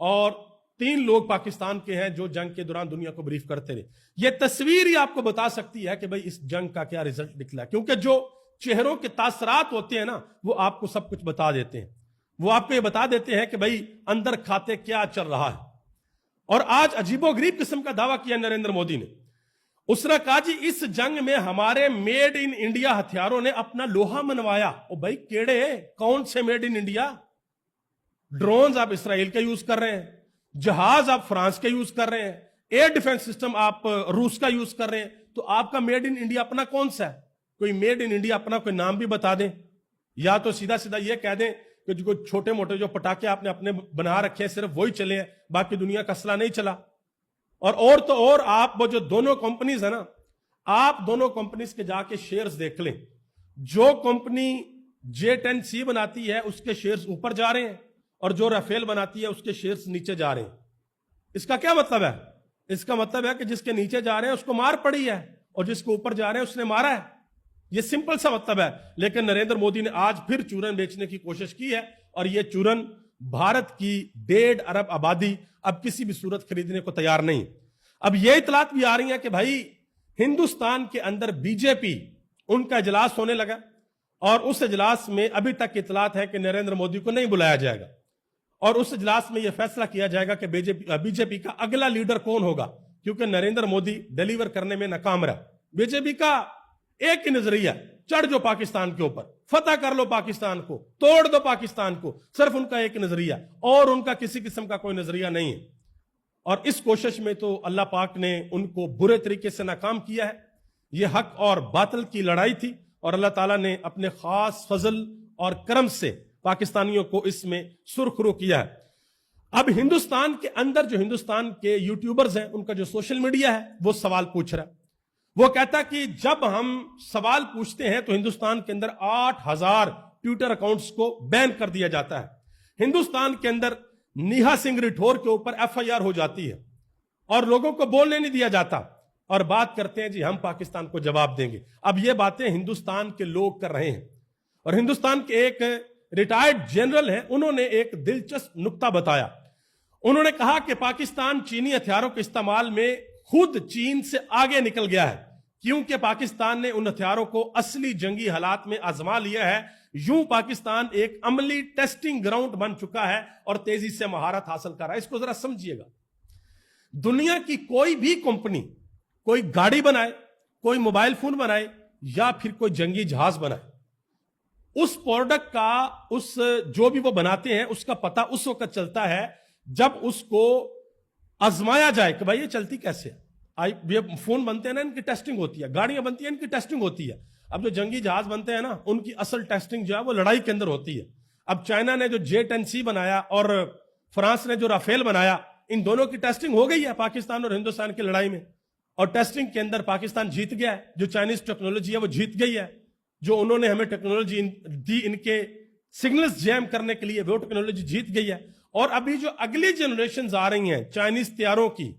اور 3 لوگ پاکستان کے ہیں جو جنگ کے دوران دنیا کو بریف کرتے رہے. یہ تصویر ہی آپ کو بتا سکتی ہے کہ بھئی اس جنگ کا کیا رزلٹ نکلا, کیونکہ جو چہروں کے تاثرات ہوتے ہیں نا وہ آپ کو سب کچھ بتا دیتے ہیں. وہ آپ کو یہ بتا دیتے ہیں کہ بھئی اندر کھاتے کیا چل رہا ہے. اور آج عجیب و غریب قسم کا دعویٰ کیا نریندر مودی نے. اس نے کہا جی اس جنگ میں ہمارے میڈ ان انڈیا ہتھیاروں نے اپنا لوہا منوایا. او بھائی کیڑے کون سے میڈ ان انڈیا؟ ڈرونز آپ اسرائیل کا یوز کر رہے ہیں, جہاز آپ فرانس کے یوز کر رہے ہیں, ایئر ڈیفنس سسٹم آپ روس کا یوز کر رہے ہیں, تو آپ کا میڈ ان انڈیا اپنا کون سا ہے؟ کوئی میڈ ان انڈیا اپنا کوئی نام بھی بتا دیں, یا تو سیدھا سیدھا یہ کہہ دیں کہ جو چھوٹے موٹے جو پٹاخے آپ نے اپنے بنا رکھے ہیں صرف وہی چلے ہیں, باقی دنیا کا اسلحہ نہیں چلا. اور تو اور آپ وہ جو دونوں کمپنیز ہیں نا, آپ دونوں کمپنیز کے جا کے شیئرز دیکھ لیں. جو کمپنی J-10C بناتی ہے اس کے شیئرز اوپر جا رہے ہیں, اور جو رافیل بناتی ہے اس کے شیئرز نیچے جا رہے ہیں. اس کا کیا مطلب ہے؟ اس کا مطلب ہے کہ جس کے نیچے جا رہے ہیں اس کو مار پڑی ہے, اور جس کو اوپر جا رہے ہیں اس نے مارا ہے. یہ سمپل سا مطلب ہے. لیکن نریندر مودی نے آج پھر چورن بیچنے کی کوشش کی ہے, اور یہ چورن بھارت کی 1.5 ارب آبادی اب کسی بھی صورت خریدنے کو تیار نہیں. اب یہ اطلاعات بھی آ رہی ہیں کہ بھائی ہندوستان کے اندر BJP ان کا اجلاس ہونے لگا, اور اس اجلاس میں ابھی تک اطلاعات ہے کہ نریندر مودی کو نہیں بلایا جائے گا, اور اس اجلاس میں یہ فیصلہ کیا جائے گا کہ BJP کا اگلا لیڈر کون ہوگا, کیونکہ نریندر مودی ڈیلیور کرنے میں ناکام رہا. BJP کا ایک ہی نظریہ, چڑھ جو پاکستان کے اوپر, فتح کر لو پاکستان کو, توڑ دو پاکستان کو, صرف ان کا ایک نظریہ, اور ان کا کسی قسم کا کوئی نظریہ نہیں ہے. اور اس کوشش میں تو اللہ پاک نے ان کو برے طریقے سے ناکام کیا ہے. یہ حق اور باطل کی لڑائی تھی, اور اللہ تعالیٰ نے اپنے خاص فضل اور کرم سے پاکستانیوں کو اس میں سرخرو کیا ہے. اب ہندوستان کے اندر جو ہندوستان کے یوٹیوبرز ہیں ان کا جو سوشل میڈیا ہے وہ سوال پوچھ رہا ہے. وہ کہتا کہ جب ہم سوال پوچھتے ہیں تو ہندوستان کے اندر 8,000 ٹویٹر اکاؤنٹس کو بین کر دیا جاتا ہے. ہندوستان کے اندر نیہا سنگھ رٹھور کے اوپر FIR ہو جاتی ہے, اور لوگوں کو بولنے نہیں دیا جاتا, اور بات کرتے ہیں جی ہم پاکستان کو جواب دیں گے. اب یہ باتیں ہندوستان کے لوگ کر رہے ہیں, اور ہندوستان کے ایک ریٹائرڈ جنرل ہیں, انہوں نے ایک دلچسپ نکتہ بتایا. انہوں نے کہا کہ پاکستان چینی ہتھیاروں کے استعمال میں خود چین سے آگے نکل گیا ہے, کیونکہ پاکستان نے ان ہتھیاروں کو اصلی جنگی حالات میں آزما لیا ہے. یوں پاکستان ایک عملی ٹیسٹنگ گراؤنڈ بن چکا ہے اور تیزی سے مہارت حاصل کر رہا ہے. اس کو ذرا سمجھیے گا. دنیا کی کوئی بھی کمپنی کوئی گاڑی بنائے, کوئی موبائل فون بنائے, یا پھر کوئی جنگی جہاز بنائے, اس پروڈکٹ کا اس جو بھی وہ بناتے ہیں اس کا پتہ اس وقت چلتا ہے جب اس کو آزمایا جائے کہ بھائی یہ چلتی کیسے ہے. یہ فون بنتے ہیں نا, ان کی ٹیسٹنگ ہوتی ہے, گاڑیاں بنتی ہیں ان کی ٹیسٹنگ ہوتی ہے. اب جو جنگی جہاز بنتے ہیں نا ان کی اصل ٹیسٹنگ جو ہے وہ لڑائی کے اندر ہوتی ہے. اب چائنا نے جو J-10C بنایا اور فرانس نے جو رافیل بنایا, ان دونوں کی ٹیسٹنگ ہو گئی ہے پاکستان اور ہندوستان کی لڑائی میں, اور ٹیسٹنگ کے اندر پاکستان جیت گیا ہے. جو چائنیز ٹیکنالوجی ہے وہ جیت گئی ہے. جو انہوں نے ہمیں ٹیکنالوجی دی ان کے سگنلز جیم کرنے کے لیے, وہ ٹیکنالوجی جیت گئی ہے. اور ابھی جو اگلی جنریشنز آ رہی ہیں چائنیز طیاروں کی,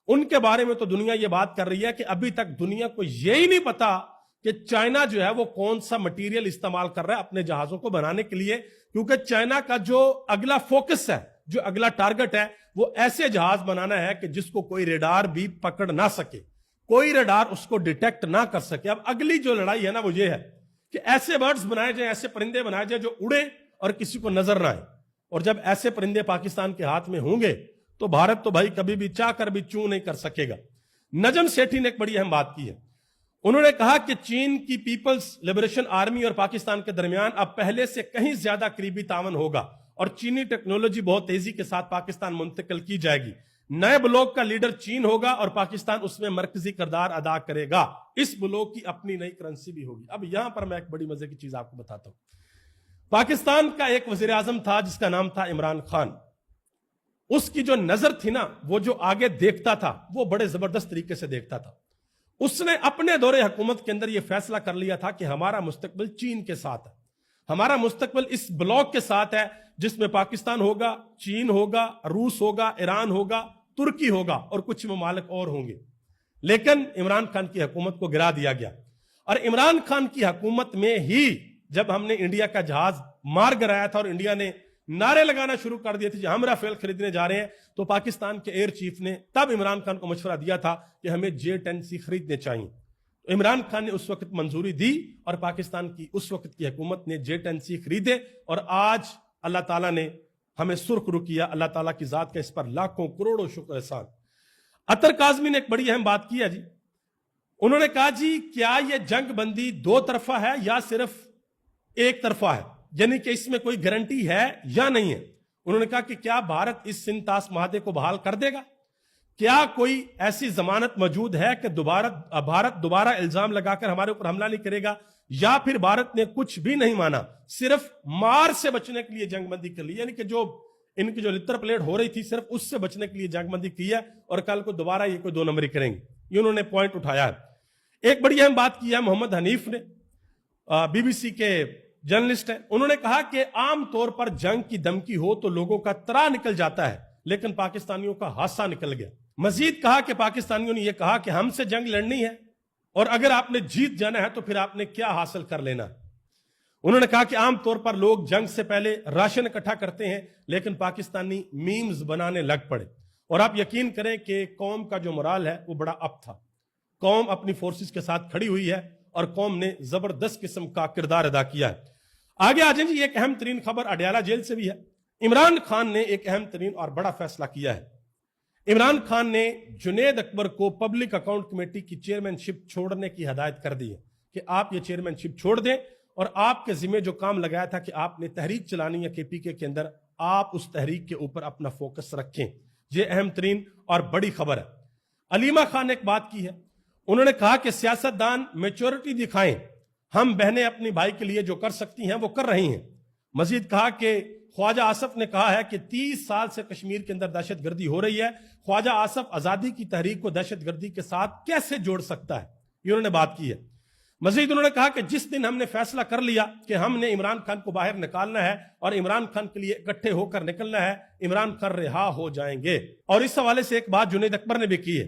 ان کے بارے میں تو دنیا یہ بات کر رہی ہے کہ ابھی تک دنیا کو یہی نہیں پتا کہ چائنا جو ہے وہ کون سا مٹیریل استعمال کر رہا ہے اپنے جہازوں کو بنانے کے لیے, کیونکہ چائنا کا جو اگلا فوکس ہے, جو اگلا ٹارگٹ ہے, وہ ایسے جہاز بنانا ہے کہ جس کو کوئی ریڈار بھی پکڑ نہ سکے, کوئی ریڈار اس کو ڈیٹیکٹ نہ کر سکے. اب اگلی جو لڑائی ہے نا وہ یہ ہے کہ ایسے برڈز بنائے جائیں, ایسے پرندے بنائے جائیں جو اڑے اور کسی کو نظر نہ آئے. اور جب ایسے پرندے پاکستان کے ہاتھ میں ہوں گے تو بھارت تو بھائی کبھی بھی چاہ کر بھی چوں نہیں کر سکے گا. نجم سیٹھی نے ایک بڑی اہم بات کی ہے. انہوں نے کہا کہ چین کی پیپلز لبریشن آرمی اور پاکستان کے درمیان اب پہلے سے کہیں زیادہ قریبی تعاون ہوگا, اور چینی ٹیکنالوجی بہت تیزی کے ساتھ پاکستان منتقل کی جائے گی. نئے بلاک کا لیڈر چین ہوگا اور پاکستان اس میں مرکزی کردار ادا کرے گا. اس بلاک کی اپنی نئی کرنسی بھی ہوگی. اب یہاں پر میں ایک بڑی مزے کی چیز آپ کو بتاتا ہوں. پاکستان کا ایک وزیر اعظم تھا جس کا نام تھا عمران خان. اس کی جو نظر تھی نا, وہ جو آگے دیکھتا تھا وہ بڑے زبردست طریقے سے دیکھتا تھا. اس نے اپنے دور حکومت کے اندر یہ فیصلہ کر لیا تھا کہ ہمارا مستقبل چین کے ساتھ ہے, ہمارا مستقبل اس بلاک کے ساتھ ہے جس میں پاکستان ہوگا, چین ہوگا, روس ہوگا, ایران ہوگا, ترکی ہوگا اور کچھ ممالک اور ہوں گے. لیکن عمران خان کی حکومت کو گرا دیا گیا, اور عمران خان کی حکومت میں ہی جب ہم نے انڈیا کا جہاز مار گرایا تھا اور انڈیا نے نعرے لگانا شروع کر دیے تھے ہم رافیل خریدنے جا رہے ہیں، تو پاکستان کے ایئر چیف نے تب عمران خان کو مشورہ دیا تھا کہ ہمیں J-10C خریدنے چاہییں۔ عمران خان نے اس وقت منظوری دی اور پاکستان کی اس وقت کی حکومت نے J-10C خریدے، اور آج اللہ تعالیٰ نے ہمیں سرخ رو کیا۔ اللہ تعالیٰ کی ذات کا اس پر لاکھوں کروڑوں شکر احسان۔ عطر کاظمی نے ایک بڑی اہم بات کی ہے جی، انہوں نے کہا جی کیا یہ جنگ بندی دو طرفہ ہے یا صرف ایک طرفہ ہے، یعنی کہ اس میں کوئی گارنٹی ہے یا نہیں ہے۔ انہوں نے کہا کہ کیا بھارت اس سنتاس معاہدے کو بحال کر دے گا؟ کیا کوئی ایسی ضمانت موجود ہے کہ بھارت دوبارہ الزام لگا کر ہمارے اوپر حملہ نہیں کرے گا، یا پھر بھارت نے کچھ بھی نہیں مانا، صرف مار سے بچنے کے لیے جنگ بندی کر لی، یعنی کہ جو ان کی جو لتر پلیٹ ہو رہی تھی صرف اس سے بچنے کے لیے جنگ بندی کی ہے، اور کل کو دوبارہ یہ کوئی دو نمبری کریں گے۔ یہ انہوں نے پوائنٹ اٹھایا ہے۔ ایک بڑی اہم بات کی ہے محمد حنیف نے، BBC کے جرنلسٹ ہیں، انہوں نے کہا کہ عام طور پر جنگ کی دھمکی ہو تو لوگوں کا ترا نکل جاتا ہے، لیکن پاکستانیوں کا حادثہ نکل گیا۔ مزید کہا کہ پاکستانیوں نے یہ کہا کہ ہم سے جنگ لڑنی ہے، اور اگر آپ نے جیت جانا ہے تو پھر آپ نے کیا حاصل کر لینا ہے۔ انہوں نے کہا کہ عام طور پر لوگ جنگ سے پہلے راشن اکٹھا کرتے ہیں، لیکن پاکستانی میمز بنانے لگ پڑے، اور آپ یقین کریں کہ قوم کا جو مرال ہے وہ بڑا اپ تھا۔ قوم اپنی فورسز کے ساتھ کھڑی ہوئی ہے، اور قوم نے زبردست قسم کا کردار ادا کیا ہے۔ آگے آ جائیں جی، ایک اہم ترین خبر اڈیالہ جیل سے بھی ہے۔ عمران خان نے ایک اہم ترین اور بڑا فیصلہ کیا ہے۔ عمران خان نے جنید اکبر کو پبلک اکاؤنٹ کمیٹی کی چیئرمین شپ چھوڑنے کی ہدایت کر دی ہے کہ آپ یہ چیئرمین شپ چھوڑ دیں، اور آپ کے ذمہ جو کام لگایا تھا کہ آپ نے تحریک چلانی ہے KPK کے اندر، آپ اس تحریک کے اوپر اپنا فوکس رکھیں۔ یہ اہم ترین اور بڑی خبر ہے۔ علیمہ خان نے ایک بات کی ہے، انہوں نے کہا کہ سیاستدان میچورٹی دکھائیں، ہم بہنیں اپنی بھائی کے لیے جو کر سکتی ہیں وہ کر رہی ہیں۔ مزید کہا کہ خواجہ آصف نے کہا ہے کہ 30 سال سے کشمیر کے اندر دہشت گردی ہو رہی ہے، خواجہ آصف آزادی کی تحریک کو دہشت گردی کے ساتھ کیسے جوڑ سکتا ہے، یہ انہوں نے بات کی ہے۔ مزید انہوں نے کہا کہ جس دن ہم نے فیصلہ کر لیا کہ ہم نے عمران خان کو باہر نکالنا ہے اور عمران خان کے لیے اکٹھے ہو کر نکلنا ہے، عمران خان رہا ہو جائیں گے۔ اور اس حوالے سے ایک بات جنید اکبر نے بھی کی ہے،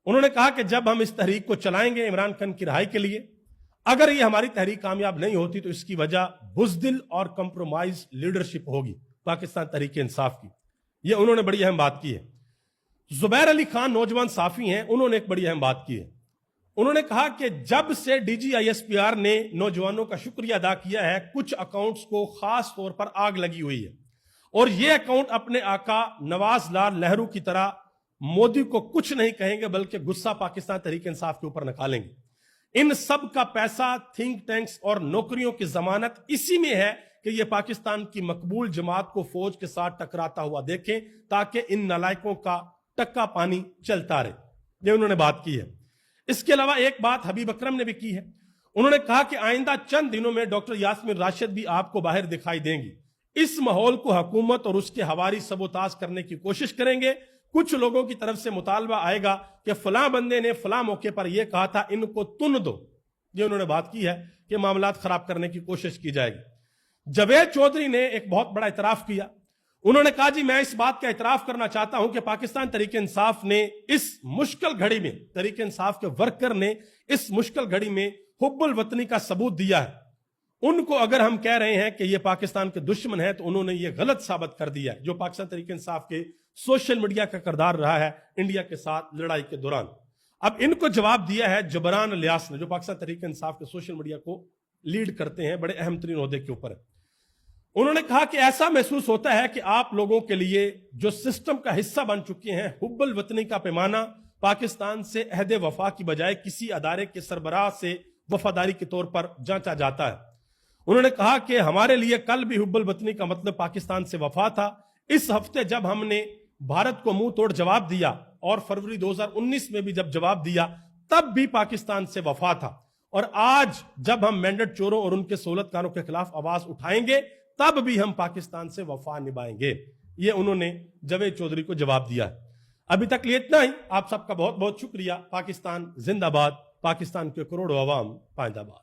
انہوں نے کہا کہ جب ہم اس تحریک کو چلائیں گے عمران خان کی رہائی کے لیے، اگر یہ ہماری تحریک کامیاب نہیں ہوتی تو اس کی وجہ بزدل اور کمپرومائز لیڈرشپ ہوگی پاکستان تحریک انصاف کی۔ یہ انہوں نے بڑی اہم بات کی ہے۔ زبیر علی خان نوجوان صحافی ہیں، انہوں نے ایک بڑی اہم بات کی ہے۔ انہوں نے کہا کہ جب سے DG ISPR نے نوجوانوں کا شکریہ ادا کیا ہے، کچھ اکاؤنٹس کو خاص طور پر آگ لگی ہوئی ہے، اور یہ اکاؤنٹ اپنے آقا نواز لال نہرو کی طرح مودی کو کچھ نہیں کہیں گے بلکہ غصہ پاکستان تحریک انصاف کے اوپر نکالیں گے۔ ان سب کا پیسہ تھنک ٹینکس اور نوکریوں کی ضمانت اسی میں ہے کہ یہ پاکستان کی مقبول جماعت کو فوج کے ساتھ ٹکراتا ہوا دیکھیں تاکہ ان نالائکوں کا ٹکا پانی چلتا رہے۔ یہ انہوں نے بات کی ہے۔ اس کے علاوہ ایک بات حبیب اکرم نے بھی کی ہے، انہوں نے کہا کہ آئندہ چند دنوں میں ڈاکٹر یاسمین راشد بھی آپ کو باہر دکھائی دیں گی۔ اس ماحول کو حکومت اور اس کے حواری سبوتاژ کرنے کی کوشش کریں گے۔ کچھ لوگوں کی طرف سے مطالبہ آئے گا کہ فلاں بندے نے فلاں موقع پر یہ کہا تھا، ان کو تن دو۔ یہ انہوں نے بات کی ہے کہ معاملات خراب کرنے کی کوشش کی جائے گی۔ جاوید چودھری نے ایک بہت بڑا اعتراف کیا، انہوں نے کہا جی میں اس بات کا اعتراف کرنا چاہتا ہوں کہ پاکستان تحریک انصاف نے اس مشکل گھڑی میں، تحریک انصاف کے ورکر نے اس مشکل گھڑی میں حب الوطنی کا ثبوت دیا ہے۔ ان کو اگر ہم کہہ رہے ہیں کہ یہ پاکستان کے دشمن ہیں تو انہوں نے یہ غلط ثابت کر دیا ہے، جو پاکستان تحریک انصاف کے سوشل میڈیا کا کردار رہا ہے انڈیا کے ساتھ لڑائی کے دوران۔ اب ان کو جواب دیا ہے جبران الیاس نے، جو پاکستان تحریک انصاف کے سوشل میڈیا کو لیڈ کرتے ہیں، بڑے اہم ترین عہدے کے اوپر ہے۔ انہوں نے کہا کہ ایسا محسوس ہوتا ہے کہ آپ لوگوں کے لیے جو سسٹم کا حصہ بن چکے ہیں، حب الوطنی کا پیمانہ پاکستان سے عہد وفا کی بجائے کسی ادارے کے سربراہ سے وفاداری کے طور پر جانچا جاتا ہے۔ انہوں نے کہا کہ ہمارے لیے کل بھی حب الوطنی کا مطلب پاکستان سے وفا تھا۔ اس ہفتے جب ہم نے بھارت کو منہ توڑ جواب دیا اور فروری 2019 میں بھی جب جواب دیا تب بھی پاکستان سے وفا تھا، اور آج جب ہم مینڈیٹ چوروں اور ان کے سہولت کاروں کے خلاف آواز اٹھائیں گے تب بھی ہم پاکستان سے وفا نبھائیں گے۔ یہ انہوں نے جاوید چودھری کو جواب دیا ہے۔ ابھی تک لیے اتنا ہی۔ آپ سب کا بہت بہت شکریہ۔ پاکستان زندہ باد، پاکستان کے کروڑوں عوام پائندہ باد۔